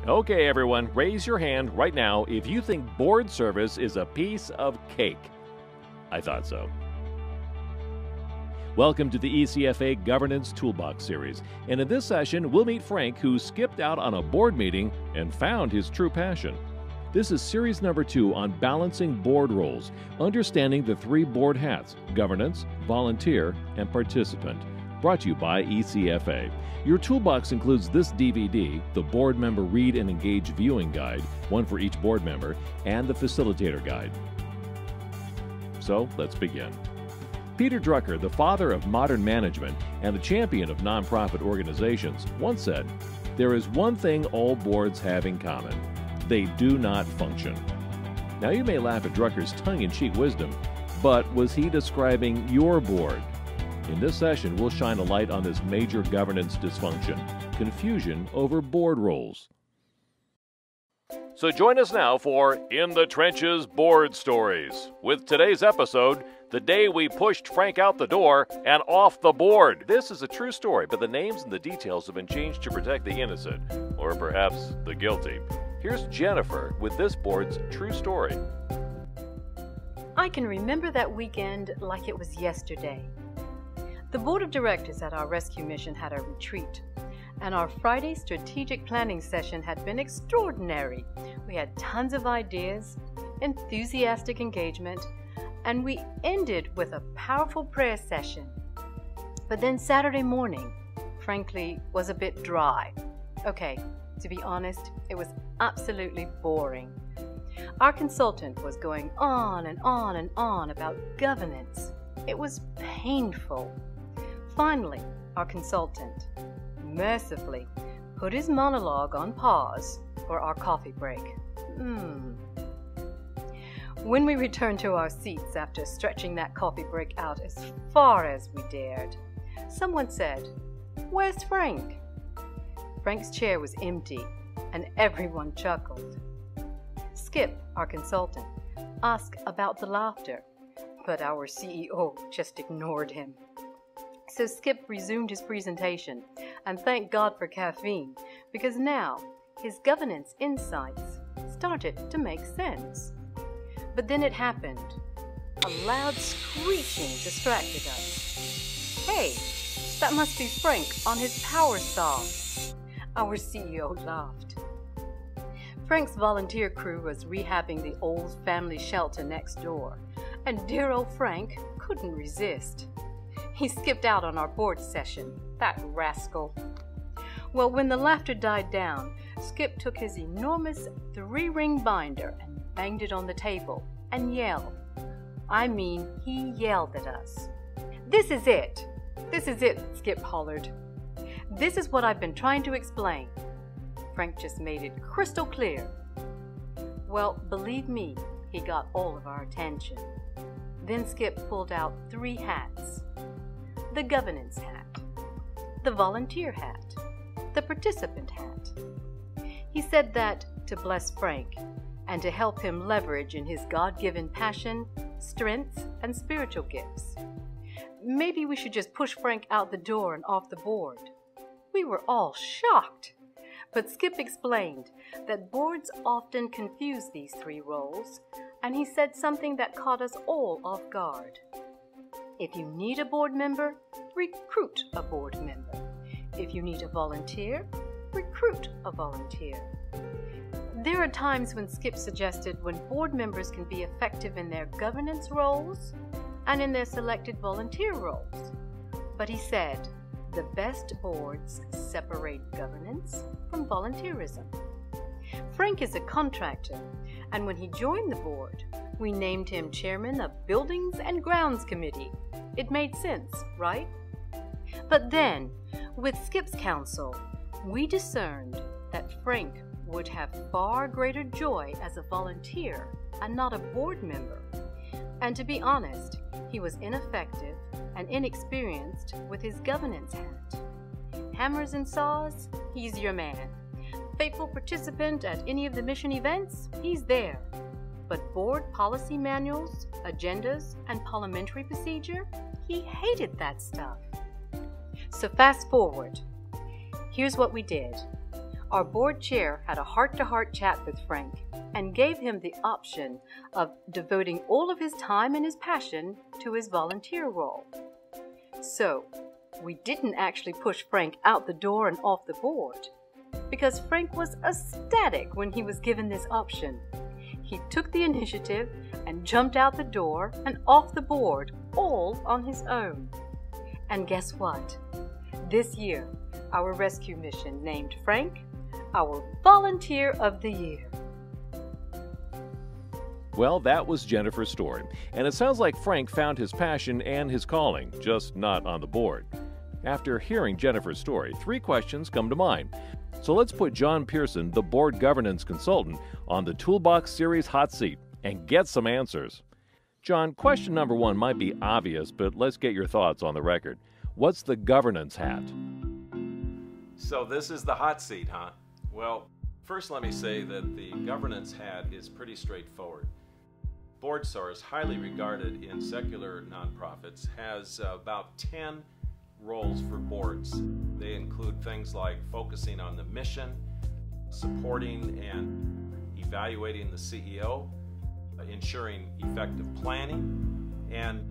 Okay, everyone, raise your hand right now if you think board service is a piece of cake. I thought so. Welcome to the ECFA Governance Toolbox series, and in this session, we'll meet Frank, who skipped out on a board meeting and found his true passion. This is series number 2 on balancing board roles, understanding the 3 board hats: governance, volunteer, and participant. Brought to you by ECFA. Your toolbox includes this DVD, the Board Member Read and Engage Viewing Guide, one for each board member, and the Facilitator Guide. So, let's begin. Peter Drucker, the father of modern management and the champion of nonprofit organizations, once said, "There is one thing all boards have in common. They do not function." Now, you may laugh at Drucker's tongue-in-cheek wisdom, but was he describing your board? In this session, we'll shine a light on this major governance dysfunction: confusion over board roles. So join us now for In the Trenches Board Stories, with today's episode, The Day We Pushed Frank Out the Door and Off the Board. This is a true story, but the names and the details have been changed to protect the innocent, or perhaps the guilty. Here's Jennifer with this board's true story. I can remember that weekend like it was yesterday. The board of directors at our rescue mission had a retreat, and our Friday strategic planning session had been extraordinary. We had tons of ideas, enthusiastic engagement, and we ended with a powerful prayer session. But then Saturday morning, frankly, was a bit dry. Okay, to be honest, it was absolutely boring. Our consultant was going on and on and on about governance. It was painful. Finally, our consultant mercifully put his monologue on pause for our coffee break. When we returned to our seats after stretching that coffee break out as far as we dared, someone said, "Where's Frank?" Frank's chair was empty, and everyone chuckled. Skip, our consultant, asked about the laughter, but our CEO just ignored him. So Skip resumed his presentation, and thank God for caffeine, because now his governance insights started to make sense. But then it happened. A loud screeching distracted us. "Hey, that must be Frank on his power saw." Our CEO laughed. Frank's volunteer crew was rehabbing the old family shelter next door, and dear old Frank couldn't resist. He skipped out on our board session, that rascal. Well, when the laughter died down, Skip took his enormous 3-ring binder and banged it on the table and yelled. I mean, he yelled at us. "This is it! This is it!" Skip hollered. "This is what I've been trying to explain." Frank just made it crystal clear. Well, believe me, he got all of our attention. Then Skip pulled out 3 hats: the governance hat, the volunteer hat, the participant hat. He said that to bless Frank and to help him leverage in his God-given passion, strengths, and spiritual gifts. Maybe we should just push Frank out the door and off the board. We were all shocked. But Skip explained that boards often confuse these 3 roles, and he said something that caught us all off guard. If you need a board member, recruit a board member. If you need a volunteer, recruit a volunteer. There are times when Skip suggested when board members can be effective in their governance roles and in their selected volunteer roles. But he said, the best boards separate governance from volunteerism. Frank is a contractor, and when he joined the board, we named him chairman of Buildings and Grounds Committee. It made sense, right? But then, with Skip's counsel, we discerned that Frank would have far greater joy as a volunteer and not a board member. And to be honest, he was ineffective and inexperienced with his governance hat. Hammers and saws, he's your man. Faithful participant at any of the mission events, he's there. But board policy manuals, agendas, and parliamentary procedure, he hated that stuff. So fast forward. Here's what we did. our board chair had a heart-to-heart chat with Frank and gave him the option of devoting all of his time and his passion to his volunteer role. So, we didn't actually push Frank out the door and off the board, because Frank was ecstatic when he was given this option. He took the initiative and jumped out the door and off the board, all on his own. And guess what? This year, our rescue mission named Frank our Volunteer of the Year. Well, that was Jennifer's story, and it sounds like Frank found his passion and his calling, just not on the board. After hearing Jennifer's story, 3 questions come to mind. So let's put John Pearson, the board governance consultant, on the Toolbox Series hot seat and get some answers. John, question number 1 might be obvious, but let's get your thoughts on the record. What's the governance hat? So this is the hot seat, huh? Well, first let me say that the governance hat is pretty straightforward. BoardSource, highly regarded in secular nonprofits, has about 10 roles for boards. They include things like focusing on the mission, supporting and evaluating the CEO, ensuring effective planning, and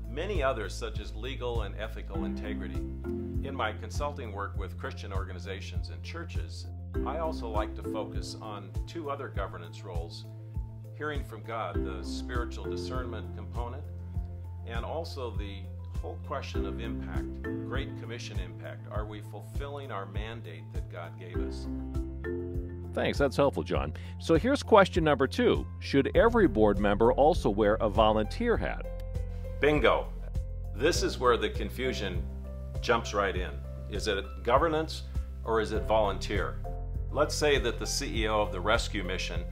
many others such as legal and ethical integrity. In my consulting work with Christian organizations and churches, I also like to focus on 2 other governance roles: hearing from God, the spiritual discernment component, and also the whole question of impact, Great Commission impact. Are we fulfilling our mandate that God gave us? Thanks, that's helpful, John. So here's question number 2. Should every board member also wear a volunteer hat? Bingo. This is where the confusion jumps right in. Is it governance or is it volunteer? Let's say that the CEO of the rescue mission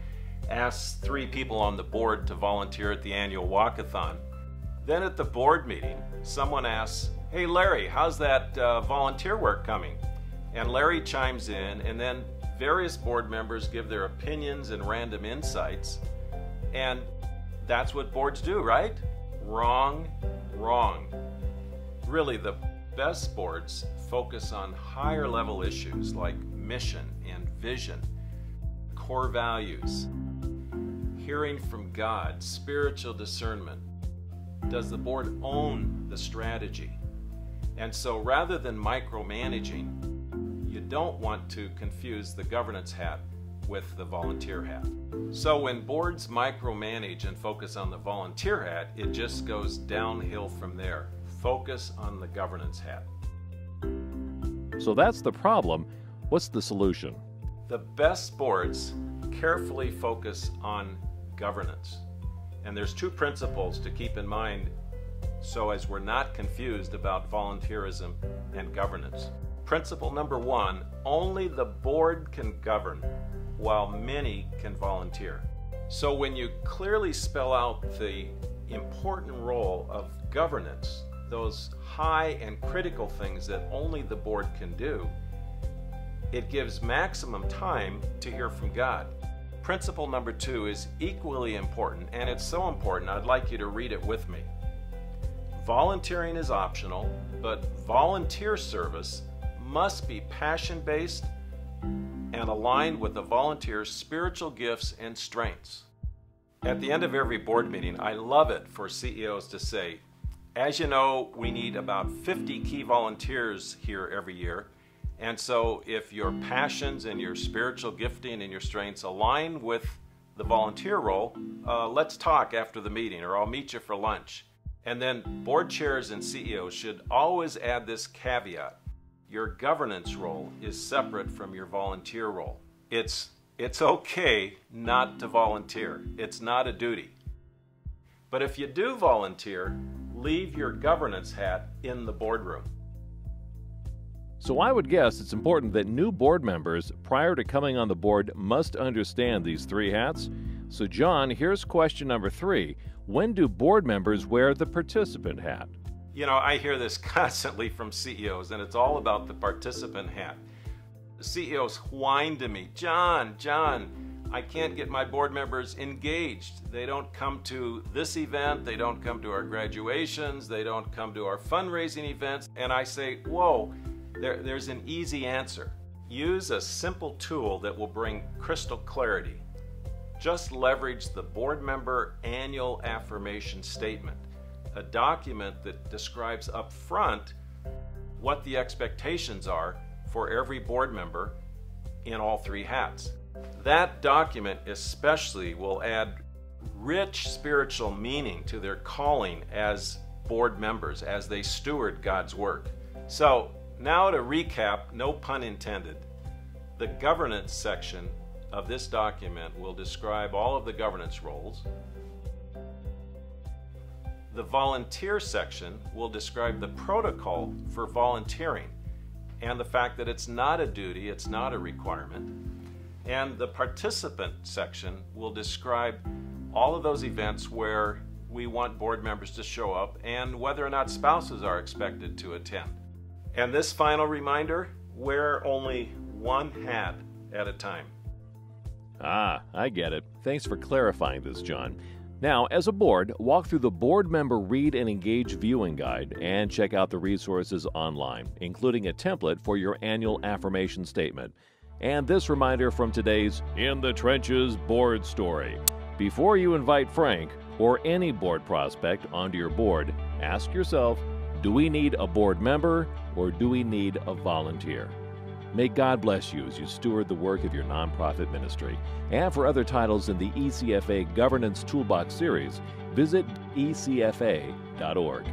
asks 3 people on the board to volunteer at the annual walkathon. Then at the board meeting, someone asks, "Hey Larry, how's that volunteer work coming?" And Larry chimes in, and then various board members give their opinions and random insights. And that's what boards do, right? Wrong, wrong. Really, the best boards focus on higher level issues like mission and vision, core values, hearing from God, spiritual discernment. Does the board own the strategy? And so rather than micromanaging, you don't want to confuse the governance hat with the volunteer hat. So when boards micromanage and focus on the volunteer hat, it just goes downhill from there. Focus on the governance hat. So that's the problem. What's the solution? The best boards carefully focus on governance. And there's 2 principles to keep in mind so as we're not confused about volunteerism and governance. Principle number 1, only the board can govern while many can volunteer. So when you clearly spell out the important role of governance, those high and critical things that only the board can do, it gives maximum time to hear from God. Principle number 2 is equally important, and it's so important I'd like you to read it with me. Volunteering is optional, but volunteer service must be passion-based and aligned with the volunteer's spiritual gifts and strengths. At the end of every board meeting, I love it for CEOs to say, "As you know, we need about 50 key volunteers here every year. And so if your passions and your spiritual gifting and your strengths align with the volunteer role, let's talk after the meeting, or I'll meet you for lunch." And then board chairs and CEOs should always add this caveat: your governance role is separate from your volunteer role. It's okay not to volunteer. It's not a duty. But if you do volunteer, leave your governance hat in the boardroom. So I would guess it's important that new board members, prior to coming on the board, must understand these 3 hats. So John, here's question number 3. When do board members wear the participant hat? You know, I hear this constantly from CEOs, and it's all about the participant hat. The CEOs whine to me, John, I can't get my board members engaged. They don't come to this event, they don't come to our graduations, they don't come to our fundraising events." And I say, whoa, there's an easy answer. use a simple tool that will bring crystal clarity. Just leverage the board member annual affirmation statement, a document that describes up front what the expectations are for every board member in all three hats. That document especially will add rich spiritual meaning to their calling as board members as they steward God's work. So now to recap, no pun intended, the governance section of this document will describe all of the governance roles. The volunteer section will describe the protocol for volunteering and the fact that it's not a duty, it's not a requirement. And the participant section will describe all of those events where we want board members to show up and whether or not spouses are expected to attend. And this final reminder, wear only one hat at a time. Ah, I get it. Thanks for clarifying this, John. Now, as a board, walk through the Board Member Read and Engage Viewing Guide and check out the resources online, including a template for your annual affirmation statement. And this reminder from today's In the Trenches board story. Before you invite Frank or any board prospect onto your board, ask yourself, do we need a board member or do we need a volunteer? May God bless you as you steward the work of your nonprofit ministry. And for other titles in the ECFA Governance Toolbox series, visit ecfa.org.